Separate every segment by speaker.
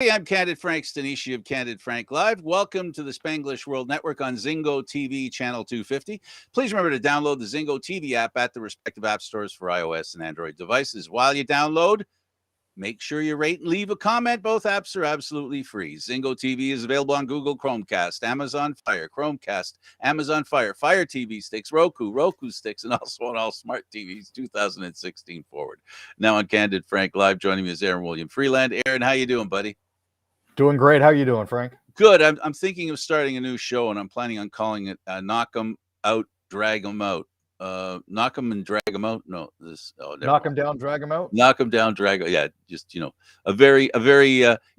Speaker 1: Hey, I'm Candid Frank Stanisci of Candid Frank Live. Welcome to the Spanglish World Network on Zingo TV channel 250. Please remember to download the Zingo TV app at the respective app stores for iOS and Android devices. While you download, make sure you rate and leave a comment. Both apps are absolutely free. Zingo TV is available on Google Chromecast, Amazon Fire, Chromecast, Amazon Fire, Fire TV sticks, Roku sticks, and also on all smart TVs 2016 forward. Now on Candid Frank Live, joining me is Aaron William Freeland. Aaron, how you doing, buddy?
Speaker 2: Doing great. How you doing, Frank?
Speaker 1: Good. I'm thinking of starting a new show, and I'm planning on calling it "Knock 'em Out, Drag 'em Out." Knock 'em and drag 'em out. No, this. Oh, never
Speaker 2: Knock
Speaker 1: mind.
Speaker 2: him down, drag him out.
Speaker 1: Knock 'em down, drag. Yeah, just a very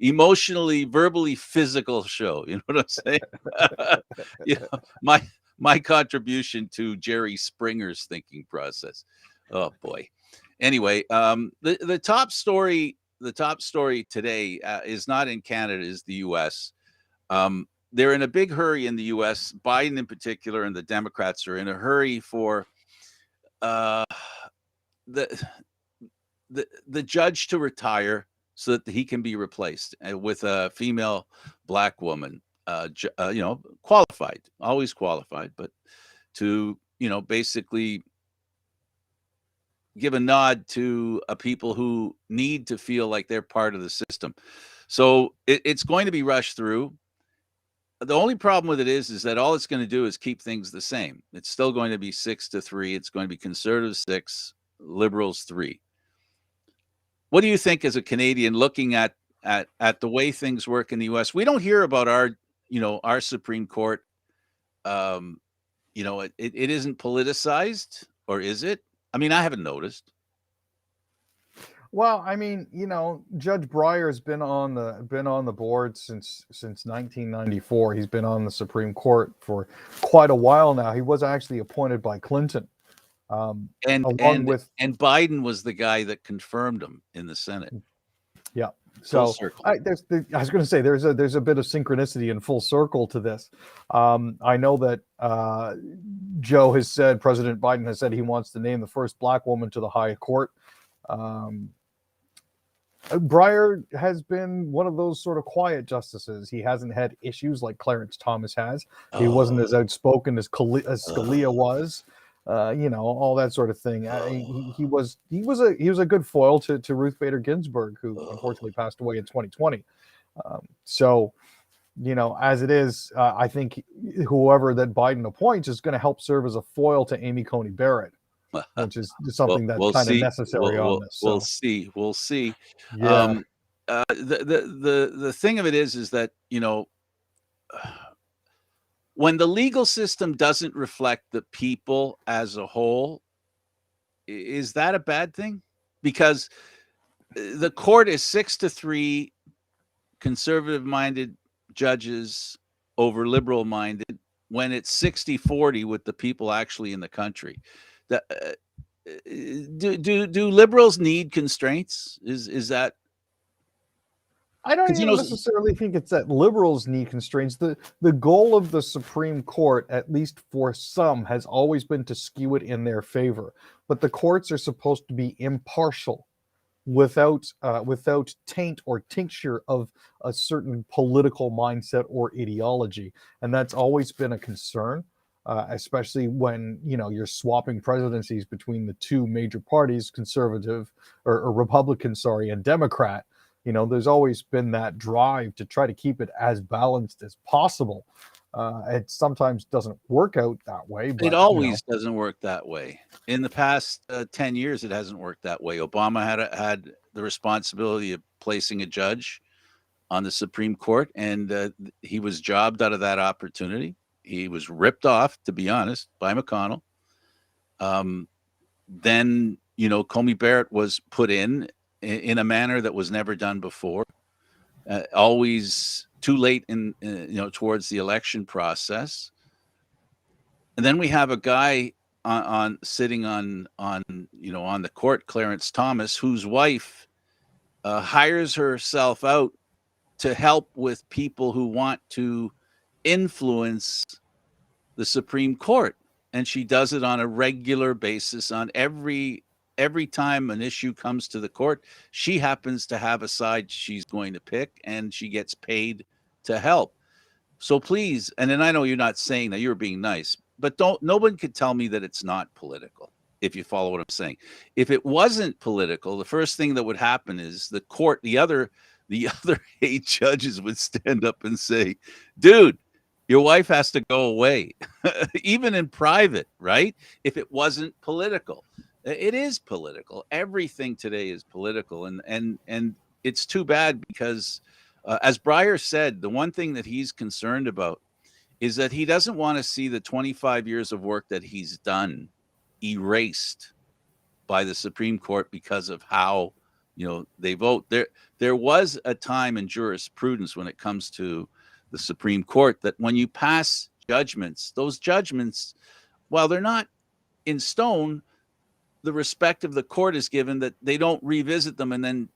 Speaker 1: emotionally, verbally physical show. You know what I'm saying? you know, my contribution to Jerry Springer's thinking process. Oh boy. Anyway, the top story. The top story today is not in Canada, is the U.S. They're in a big hurry in the U.S. Biden, in particular, and the Democrats are in a hurry for uh, the the judge to retire so that he can be replaced with a female black woman. Qualified, always qualified, but to basically give a nod to people who need to feel like they're part of the system. So it's going to be rushed through. The only problem with it is that all it's going to do is keep things the same. It's still going to be 6-3. It's going to be conservatives 6, liberals 3. What do you think as a Canadian looking at the way things work in the U.S.? We don't hear about our Supreme Court. It isn't politicized, or is it? I mean, I haven't noticed.
Speaker 2: Well, I mean, Judge Breyer's been on the board since 1994. He's been on the Supreme Court for quite a while now. He was actually appointed by Clinton,
Speaker 1: And
Speaker 2: along with
Speaker 1: Biden was the guy that confirmed him in the Senate.
Speaker 2: yeah.
Speaker 1: Full
Speaker 2: So
Speaker 1: circle.
Speaker 2: I was going to say there's a bit of synchronicity and full circle to this. I know that President Biden has said he wants to name the first black woman to the high court. Breyer has been one of those sort of quiet justices. He hasn't had issues like Clarence Thomas has. He wasn't as outspoken as Scalia was. All that sort of thing. He was a good foil to Ruth Bader Ginsburg, who unfortunately passed away in 2020. As it is, I think whoever that Biden appoints is going to help serve as a foil to Amy Coney Barrett, which is something that's kind of necessary on this.
Speaker 1: We'll see. We'll see.
Speaker 2: Yeah.
Speaker 1: The thing of it is that when the legal system doesn't reflect the people as a whole, is that a bad thing? Because the court is 6-3 conservative-minded judges over liberal-minded, when it's 60-40 with the people actually in the country. Do liberals need constraints? Is that?
Speaker 2: I don't even necessarily think it's that liberals need constraints. The goal of the Supreme Court, at least for some, has always been to skew it in their favor. But the courts are supposed to be impartial, without taint or tincture of a certain political mindset or ideology, and that's always been a concern. Especially when you're swapping presidencies between the two major parties, conservative or Republican, and Democrat. There's always been that drive to try to keep it as balanced as possible. It sometimes doesn't work out that way. But,
Speaker 1: it always doesn't work that way. In the past 10 years, it hasn't worked that way. Obama had the responsibility of placing a judge on the Supreme Court, and he was jobbed out of that opportunity. He was ripped off, to be honest, by McConnell. Then, Comey Barrett was put in a manner that was never done before. Always too late in, towards the election process. And then we have a guy sitting on the court, Clarence Thomas, whose wife hires herself out to help with people who want to influence the Supreme Court, and she does it on a regular basis on every every time an issue comes to the court, she happens to have a side she's going to pick, and she gets paid to help. So please, and then I know you're not saying that, you're being nice, but no one could tell me that it's not political, if you follow what I'm saying. If it wasn't political, the first thing that would happen is the court, the other 8 judges would stand up and say, dude, your wife has to go away, even in private, right? If it wasn't political. It is political. Everything today is political. And it's too bad because, as Breyer said, the one thing that he's concerned about is that he doesn't want to see the 25 years of work that he's done erased by the Supreme Court because of how, they vote. There was a time in jurisprudence when it comes to the Supreme Court that when you pass judgments, those judgments, while they're not in stone, the respect of the court is given that they don't revisit them, and then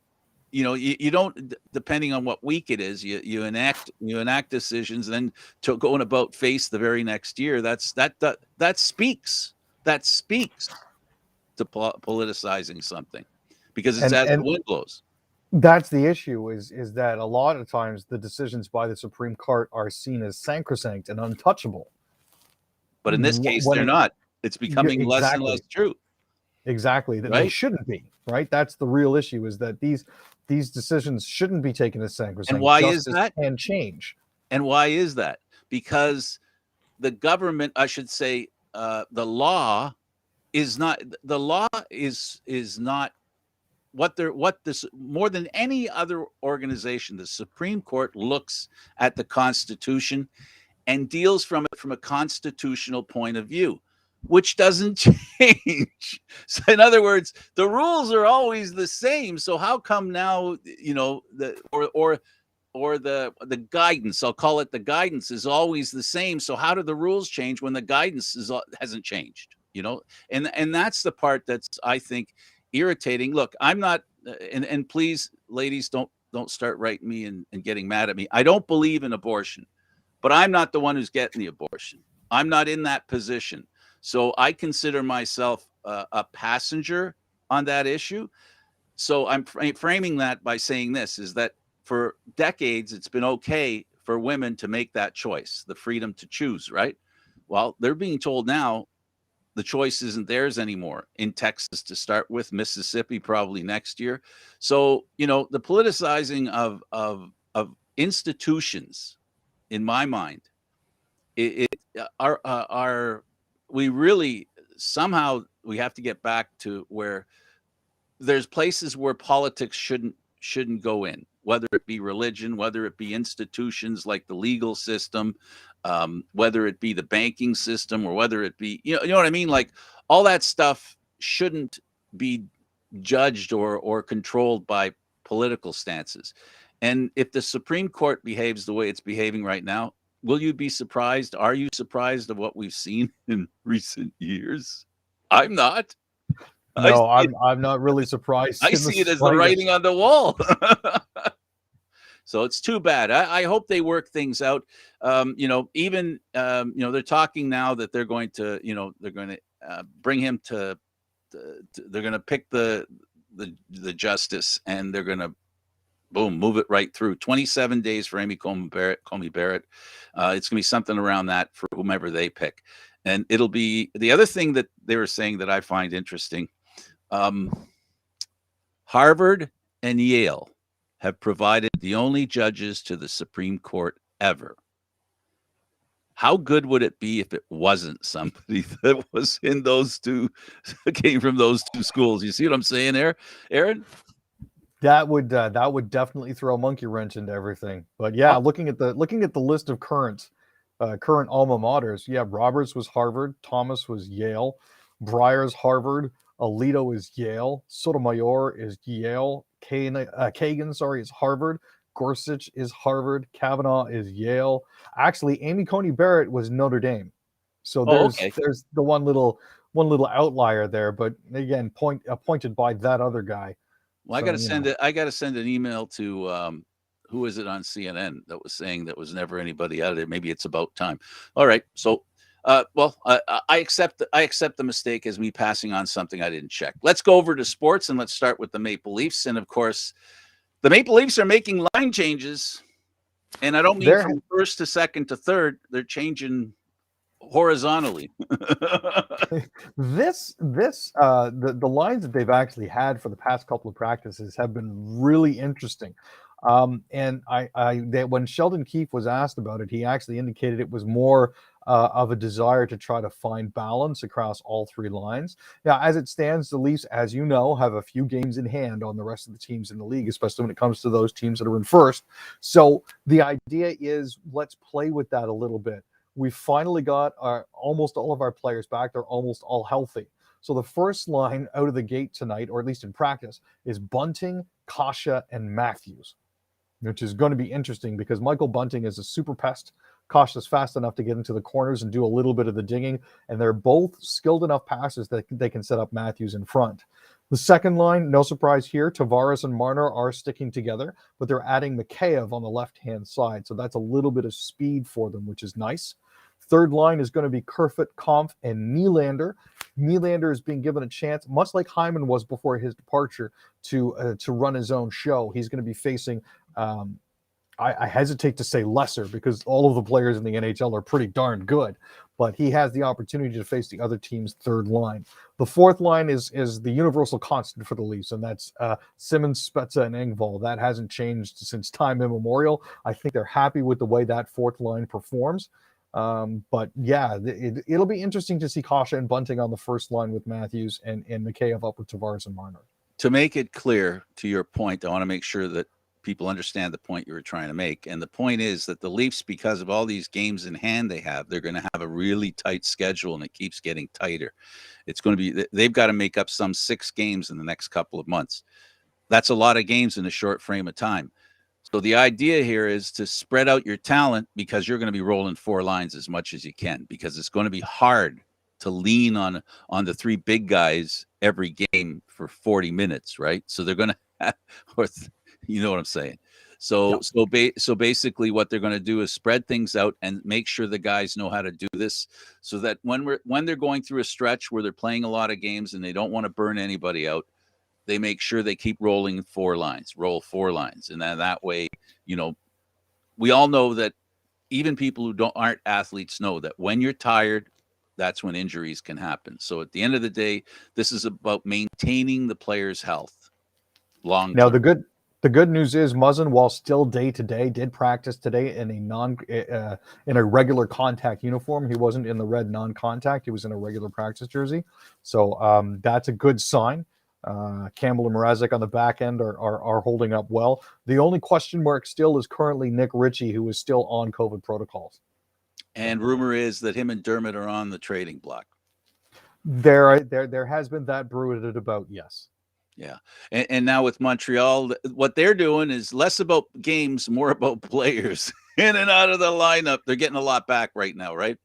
Speaker 1: you don't, depending on what week it is, you enact decisions, and then to go and about face the very next year. That speaks to politicizing something, because it's as the wind blows.
Speaker 2: That's the issue, is that a lot of times the decisions by the Supreme Court are seen as sacrosanct and untouchable.
Speaker 1: But in this case, they're not. It's becoming less and less true.
Speaker 2: Exactly. That they shouldn't be, right? That's the real issue, is that these decisions shouldn't be taken as sacrosanct.
Speaker 1: And why is that?
Speaker 2: And change.
Speaker 1: And why is that? Because the government, I should say, the law is not what this, more than any other organization, the Supreme Court looks at the Constitution and deals from it from a constitutional point of view, which doesn't change. So in other words, the rules are always the same. So how come now, the guidance, I'll call it the guidance, is always the same. So how do the rules change when the guidance hasn't changed? And that's the part that's, I think, irritating. Look, I'm not, and please, ladies, don't start writing me and getting mad at me. I don't believe in abortion, but I'm not the one who's getting the abortion. I'm not in that position. So I consider myself a passenger on that issue. So I'm framing that by saying this, is that for decades, it's been okay for women to make that choice, the freedom to choose, right? Well, they're being told now the choice isn't theirs anymore. In Texas to start with, Mississippi probably next year. So, the politicizing of institutions, in my mind, we really, somehow we have to get back to where there's places where politics shouldn't go in, whether it be religion, whether it be institutions like the legal system, whether it be the banking system, or whether it be, you know what I mean? Like, all that stuff shouldn't be judged or controlled by political stances. And if the Supreme Court behaves the way it's behaving right now, will you be surprised? Are you surprised of what we've seen in recent years? I'm not.
Speaker 2: No, I'm not really surprised.
Speaker 1: I see it as the writing on the wall. So it's too bad. I hope they work things out. Even they're talking now that they're going to bring him to they're going to pick the justice, and they're going to move it right through. 27 days for Amy Coney Barrett. It's going to be something around that for whomever they pick. And it'll be the other thing that they were saying that I find interesting. Harvard and Yale have provided the only judges to the Supreme Court ever. How good would it be if it wasn't somebody that was in those two, came from those two schools? You see what I'm saying there, Aaron?
Speaker 2: That would definitely throw a monkey wrench into everything. But yeah, looking at the list of current alma maters, yeah, Roberts was Harvard, Thomas was Yale, Breyer's Harvard, Alito is Yale, Sotomayor is Yale, Kagan, is Harvard, Gorsuch is Harvard, Kavanaugh is Yale. Actually, Amy Coney Barrett was Notre Dame. So there's the one little outlier there, but again, appointed by that other guy.
Speaker 1: Well, I got to send an email to who was it on CNN that was saying that was never anybody out of there. Maybe it's about time. All right, so I accept the mistake as me passing on something I didn't check. Let's go over to sports and let's start with the Maple Leafs. And of course, the Maple Leafs are making line changes, and I don't mean from first to second to third. They're changing horizontally.
Speaker 2: The lines that they've actually had for the past couple of practices have been really interesting. And when Sheldon Keefe was asked about it, he actually indicated it was more of a desire to try to find balance across all three lines. Now, as it stands, the Leafs, as you know, have a few games in hand on the rest of the teams in the league, especially when it comes to those teams that are in first. So the idea is, let's play with that a little bit. We finally got almost all of our players back. They're almost all healthy. So the first line out of the gate tonight, or at least in practice, is Bunting, Kasha, and Matthews, which is going to be interesting because Michael Bunting is a super pest. Kasha's fast enough to get into the corners and do a little bit of the digging, and they're both skilled enough passers that they can set up Matthews in front. The second line, no surprise here, Tavares and Marner are sticking together, but they're adding Mikheyev on the left-hand side, so that's a little bit of speed for them, which is nice. Third line is going to be Kerfoot, Kampf, and Nylander. Nylander is being given a chance, much like Hyman was before his departure, to run his own show. He's going to be facing, I hesitate to say lesser because all of the players in the NHL are pretty darn good, but he has the opportunity to face the other team's third line. The fourth line is the universal constant for the Leafs, and that's Simmons, Spezza, and Engvall. That hasn't changed since time immemorial. I think they're happy with the way that fourth line performs. But yeah, it'll be interesting to see Kasha and Bunting on the first line with Matthews and Mikheyev up with Tavares and Marner.
Speaker 1: To make it clear to your point, I want to make sure that people understand the point you were trying to make. And the point is that the Leafs, because of all these games in hand they have, they're going to have a really tight schedule, and it keeps getting tighter. It's going to be, they've got to make up some 6 games in the next couple of months. That's a lot of games in a short frame of time. So the idea here is to spread out your talent because you're going to be rolling 4 lines as much as you can, because it's going to be hard to lean on the 3 big guys every game for 40 minutes, right? So they're going to have, or you know what I'm saying? So so basically what they're going to do is spread things out and make sure the guys know how to do this, so that when they're going through a stretch where they're playing a lot of games and they don't want to burn anybody out, they make sure they keep rolling 4 lines, roll 4 lines. And then that way, you know, we all know that even people who aren't athletes know that when you're tired, that's when injuries can happen. So at the end of the day, this is about maintaining the player's health long term.
Speaker 2: Now, the good news is Muzzin, while still day to day, did practice today in a regular contact uniform. He wasn't in the red non-contact. He was in a regular practice jersey. So that's a good sign. Campbell and Mrazek on the back end are holding up well. The only question mark still is currently Nick Ritchie, who is still on COVID protocols.
Speaker 1: And rumor is that him and Dermott are on the trading block.
Speaker 2: There has been that bruited about, yes.
Speaker 1: Yeah. And now with Montreal, what they're doing is less about games, more about players in and out of the lineup. They're getting a lot back right now, right?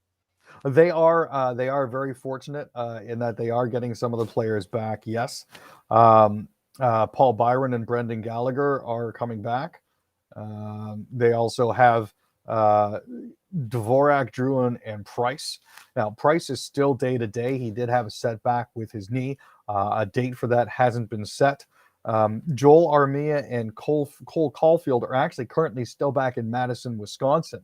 Speaker 2: They are very fortunate in that they are getting some of the players back. Yes. Paul Byron and Brendan Gallagher are coming back. They also have Dvorak, Drouin, and Price. Now, Price is still day to day. He did have a setback with his knee. A date for that hasn't been set. Joel Armia and Cole Caulfield are actually currently still back in Madison, Wisconsin.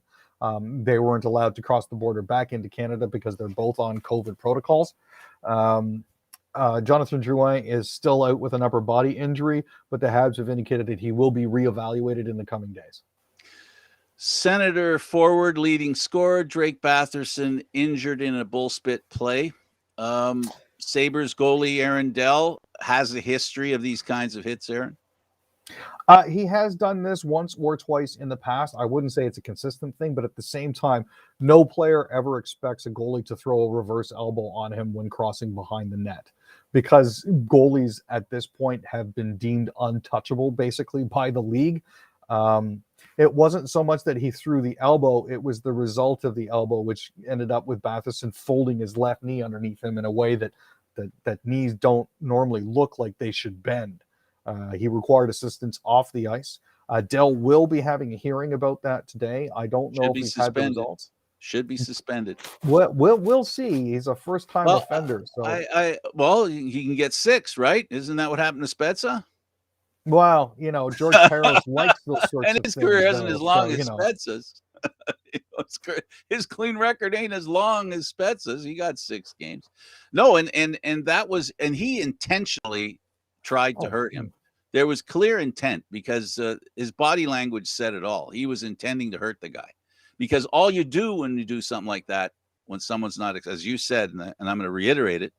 Speaker 2: They weren't allowed to cross the border back into Canada because they're both on COVID protocols. Jonathan Drouin is still out with an upper body injury, but the Habs have indicated that he will be reevaluated in the coming days.
Speaker 1: Senator forward leading scorer Drake Batherson injured in a bullspit play. Sabres goalie Aaron Dell has a history of these kinds of hits, Aaron.
Speaker 2: He has done this once or twice in the past. I wouldn't say it's a consistent thing, but at the same time, no player ever expects a goalie to throw a reverse elbow on him when crossing behind the net, because goalies at this point have been deemed untouchable basically by the league. It wasn't so much that he threw the elbow, it was the result of the elbow, which ended up with Batherson folding his left knee underneath him in a way that knees don't normally look like they should bend. He required assistance off the ice. Dell will be having a hearing about that today. I don't know if he's had the results.
Speaker 1: Should be suspended.
Speaker 2: We'll see. He's a first-time offender, so
Speaker 1: well, he can get 6, right? Isn't that what happened to Spezza?
Speaker 2: Well, George Peros likes those sorts
Speaker 1: And
Speaker 2: of
Speaker 1: his
Speaker 2: things,
Speaker 1: career isn't
Speaker 2: though,
Speaker 1: as long
Speaker 2: so,
Speaker 1: as Spezza's. His clean record ain't as long as Spezza's. He got 6 games. No, and that was, and he intentionally tried to hurt him. There was clear intent because his body language said it all. He was intending to hurt the guy, because all you do when you do something like that, when someone's not, as you said, and I'm going to reiterate it,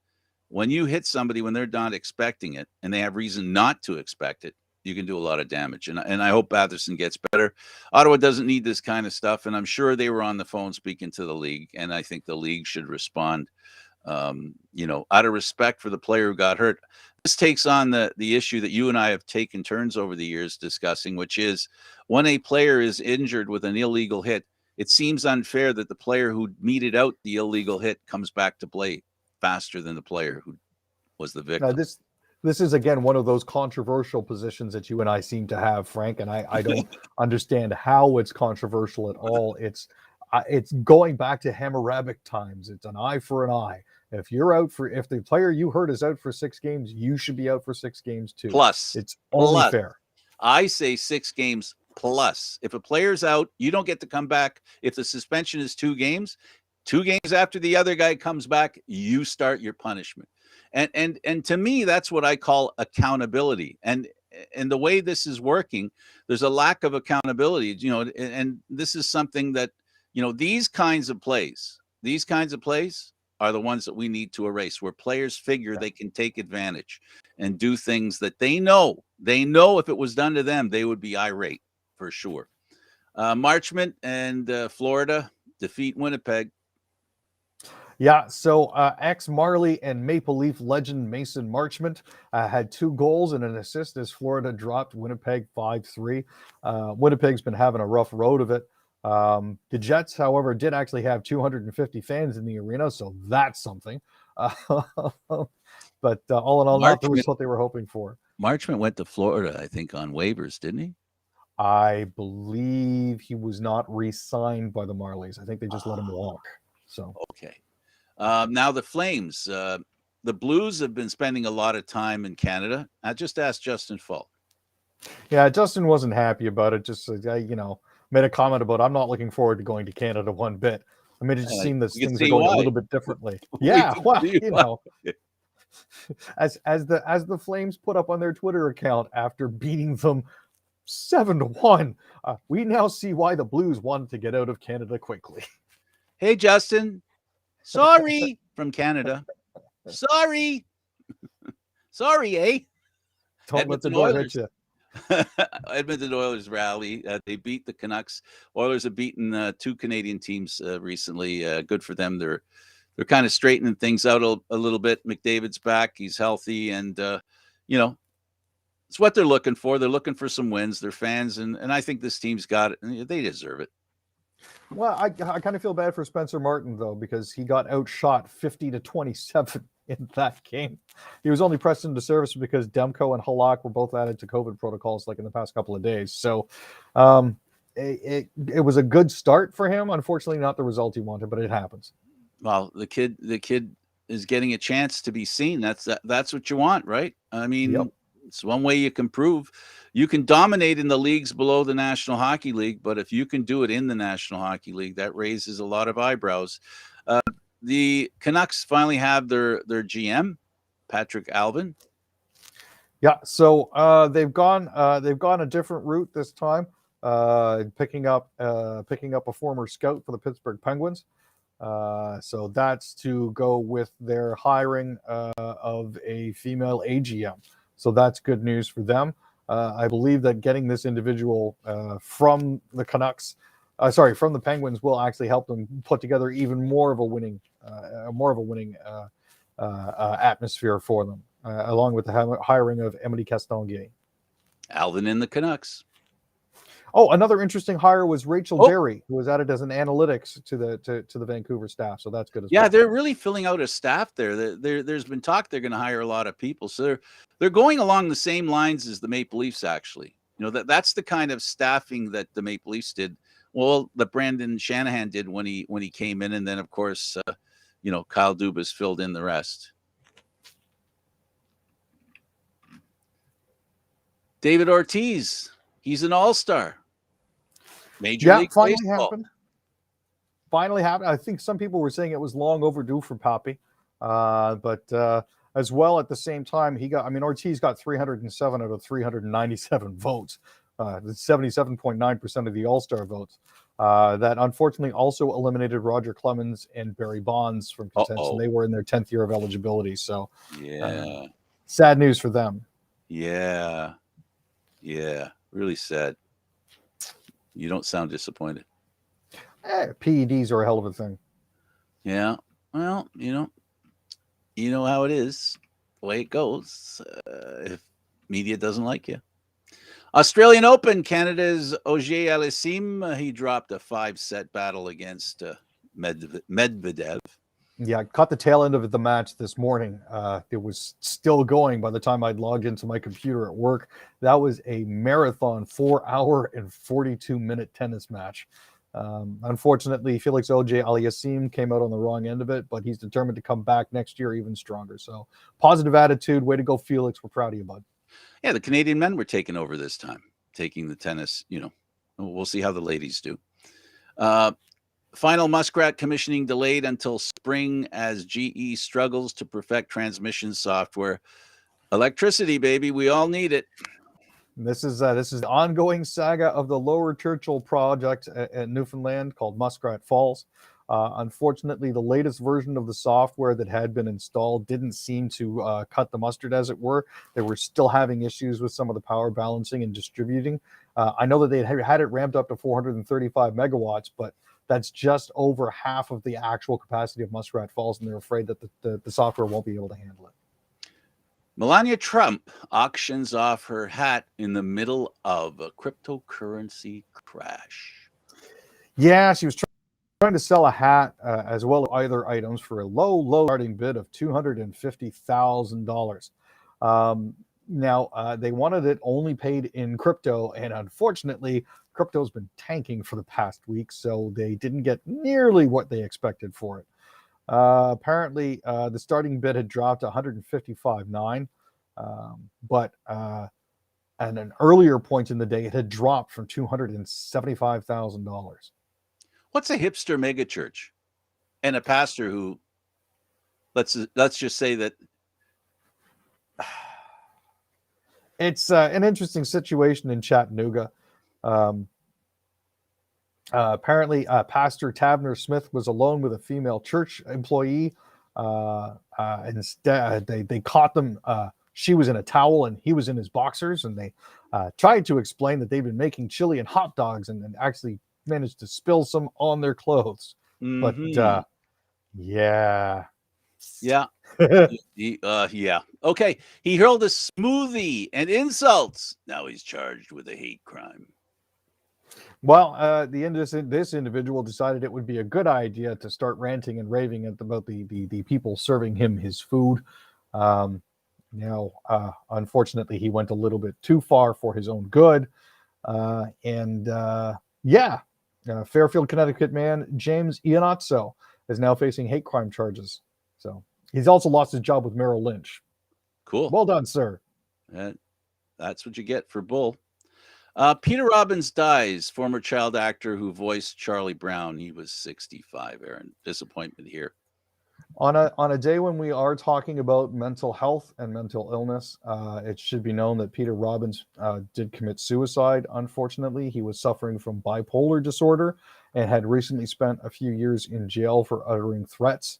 Speaker 1: when you hit somebody when they're not expecting it and they have reason not to expect it, you can do a lot of damage. And I hope Batherson gets better. Ottawa doesn't need this kind of stuff, and I'm sure they were on the phone speaking to the league, and I think the league should respond, out of respect for the player who got hurt. This takes on the issue that you and I have taken turns over the years discussing, which is when a player is injured with an illegal hit, it seems unfair that the player who meted out the illegal hit comes back to play faster than the player who was the victim.
Speaker 2: Now, this is, again, one of those controversial positions that you and I seem to have, Frank, and I don't understand how it's controversial at all. It's going back to Hammurabic times. It's an eye for an eye. If the player you hurt is out for 6 games, you should be out for 6 games too.
Speaker 1: Plus,
Speaker 2: it's only fair.
Speaker 1: I say 6 games plus. If a player's out, you don't get to come back. If the suspension is 2 games, 2 games after the other guy comes back, you start your punishment. And to me, that's what I call accountability. And the way this is working, there's a lack of accountability, and this is something that, these kinds of plays are the ones that we need to erase, where players figure they can take advantage and do things that they know if it was done to them, they would be irate for sure. Marchment and Florida defeat Winnipeg.
Speaker 2: Yeah, so ex-Marley and Maple Leaf legend Mason Marchment had 2 goals and an assist as Florida dropped Winnipeg 5-3. Winnipeg's been having a rough road of it. The Jets, however, did actually have 250 fans in the arena, so that's something. But all in all, not what they were hoping for.
Speaker 1: Marchment went to Florida, I think, on waivers, didn't he?
Speaker 2: I believe he was not re-signed by the Marlies. I think they just let him walk. So
Speaker 1: okay. Now the Flames, the Blues have been spending a lot of time in Canada. I just asked Justin Falk.
Speaker 2: Yeah, Justin wasn't happy about it. Just made a comment about, I'm not looking forward to going to Canada one bit. I mean, it just seemed that things are going a little bit differently. Yeah, well, as the Flames put up on their Twitter account after beating them 7-1, we now see why the Blues wanted to get out of Canada quickly.
Speaker 1: Hey, Justin. Sorry from Canada. Sorry, eh?
Speaker 2: Don't let the door hit you.
Speaker 1: Edmonton Oilers rally. They beat the Canucks. Oilers have beaten 2 Canadian teams recently. Good for them. They're kind of straightening things out a little bit. McDavid's back. He's healthy, and it's what they're looking for. They're looking for some wins. They're fans, and I think this team's got it. And they deserve it.
Speaker 2: Well, I kind of feel bad for Spencer Martin, though, because he got outshot 50-27 in that game. He was only pressed into service because Demko and Halak were both added to COVID protocols like in the past couple of days. So it was a good start for him. Unfortunately, not the result he wanted, but it happens.
Speaker 1: Well, the kid is getting a chance to be seen. That's what you want, right? I mean, yep. It's one way you can prove. You can dominate in the leagues below the National Hockey League, but if you can do it in the National Hockey League, that raises a lot of eyebrows. The Canucks finally have their GM, Patrick Alvin.
Speaker 2: Yeah, so they've gone a different route this time, picking up a former scout for the Pittsburgh Penguins. So that's to go with their hiring of a female AGM. So that's good news for them. I believe that getting this individual from the Penguins will actually help them put together even more of a winning atmosphere for them, along with the hiring of Emily Castonguay.
Speaker 1: Alvin in the Canucks.
Speaker 2: Oh, another interesting hire was Rachel Derry, who was added as an analytics to the Vancouver staff. So that's good as well.
Speaker 1: Yeah, they're really filling out a staff there. There's been talk they're going to hire a lot of people. So they're going along the same lines as the Maple Leafs, actually. That's the kind of staffing that the Maple Leafs did. Well, that Brandon Shanahan did when he came in, and then of course, Kyle Dubas filled in the rest. David Ortiz, he's an all-star. Major League Baseball.
Speaker 2: Finally happened. I think some people were saying it was long overdue for Papi, but as well at the same time, Ortiz got 307 out of 397 votes. 77.9% of the All-Star votes. That unfortunately also eliminated Roger Clemens and Barry Bonds from contention. They were in their 10th year of eligibility. So, sad news for them.
Speaker 1: Yeah, really sad. You don't sound disappointed.
Speaker 2: PEDs are a hell of a thing.
Speaker 1: Yeah, well, you know how it is, the way it goes. If media doesn't like you. Australian Open, Canada's Auger Aliassime, he dropped a 5-set battle against Medvedev.
Speaker 2: Yeah, I caught the tail end of the match this morning. It was still going by the time I'd logged into my computer at work. That was a marathon 4-hour and 42-minute tennis match. Unfortunately, Felix Auger-Aliassime came out on the wrong end of it, but he's determined to come back next year even stronger. So positive attitude. Way to go, Felix. We're proud of you, bud.
Speaker 1: Yeah, the Canadian men were taking over this time, taking the tennis. We'll see how the ladies do. Final Muskrat commissioning delayed until spring as GE struggles to perfect transmission software. Electricity, baby. We all need it.
Speaker 2: This is the ongoing saga of the Lower Churchill project in Newfoundland called Muskrat Falls. Unfortunately, the latest version of the software that had been installed didn't seem to cut the mustard, as it were. They were still having issues with some of the power balancing and distributing. I know that they had it ramped up to 435 megawatts, but that's just over half of the actual capacity of Muskrat Falls, and they're afraid that the software won't be able to handle it.
Speaker 1: Melania Trump auctions off her hat in the middle of a cryptocurrency crash.
Speaker 2: Yeah, she was trying to sell a hat as well as other items for a low starting bid of $250,000. Now, they wanted it only paid in crypto, and unfortunately, crypto's been tanking for the past week, so they didn't get nearly what they expected for it. Apparently, the starting bid had dropped to $155,900, but at an earlier point in the day, it had dropped from $275,000.
Speaker 1: What's a hipster megachurch and a pastor who, let's just say that
Speaker 2: it's an interesting situation in Chattanooga. Apparently, Pastor Tabner Smith was alone with a female church employee. Instead, they caught them. She was in a towel and he was in his boxers, and they tried to explain that they've been making chili and hot dogs, and actually managed to spill some on their clothes.
Speaker 1: Mm-hmm.
Speaker 2: But yeah.
Speaker 1: Yeah. Okay. He hurled a smoothie and insults. Now he's charged with a hate crime.
Speaker 2: Well, this individual decided it would be a good idea to start ranting and raving about the people serving him his food. Now, unfortunately, he went a little bit too far for his own good. Fairfield, Connecticut man James Iannazzo is now facing hate crime charges. So he's also lost his job with Merrill Lynch.
Speaker 1: Cool.
Speaker 2: Well done, sir.
Speaker 1: That's what you get for bull. Peter Robbins dies, former child actor who voiced Charlie Brown. He was 65, Aaron. Disappointment here.
Speaker 2: On a day when we are talking about mental health and mental illness, it should be known that Peter Robbins did commit suicide. Unfortunately, he was suffering from bipolar disorder and had recently spent a few years in jail for uttering threats.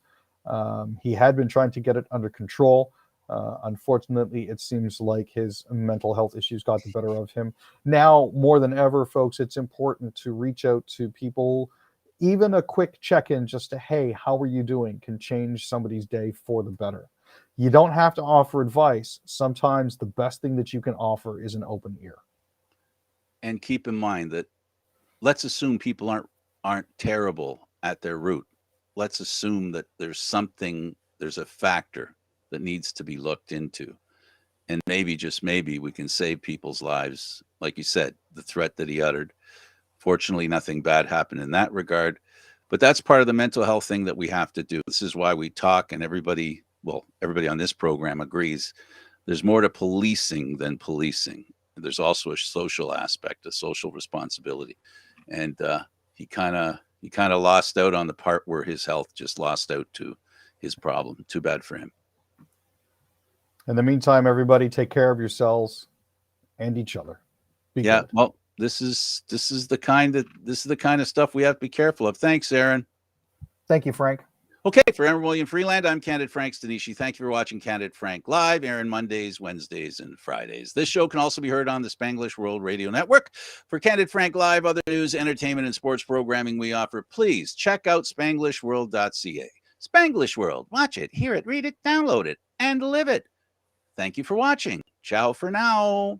Speaker 2: He had been trying to get it under control. Unfortunately, it seems like his mental health issues got the better of him. Now, more than ever, folks, it's important to reach out to people. Even a quick check-in just to, hey, how are you doing, can change somebody's day for the better. You don't have to offer advice. Sometimes the best thing that you can offer is an open ear.
Speaker 1: And keep in mind that let's assume people aren't terrible at their root. Let's assume that there's a factor that needs to be looked into. and maybe, just maybe, we can save people's lives. Like you said, the threat that he uttered. Fortunately, nothing bad happened in that regard. But that's part of the mental health thing that we have to do. This is why we talk, and everybody on this program agrees. There's more to policing than policing. There's also a social aspect, a social responsibility. And he kind of lost out on the part where his health just lost out to his problem. Too bad for him.
Speaker 2: In the meantime, everybody take care of yourselves and each other.
Speaker 1: Be good. Well, this is the kind of stuff we have to be careful of. Thanks, Aaron.
Speaker 2: Thank you, Frank.
Speaker 1: Okay, for Aaron William Freeland, I'm Candid Frank Stanisci. Thank you for watching Candid Frank Live, Aaron Mondays, Wednesdays, and Fridays. This show can also be heard on the Spanglish World Radio Network. For Candid Frank Live, other news, entertainment, and sports programming we offer, please check out spanglishworld.ca. Spanglish World. Watch it, hear it, read it, download it, and live it. Thank you for watching. Ciao for now.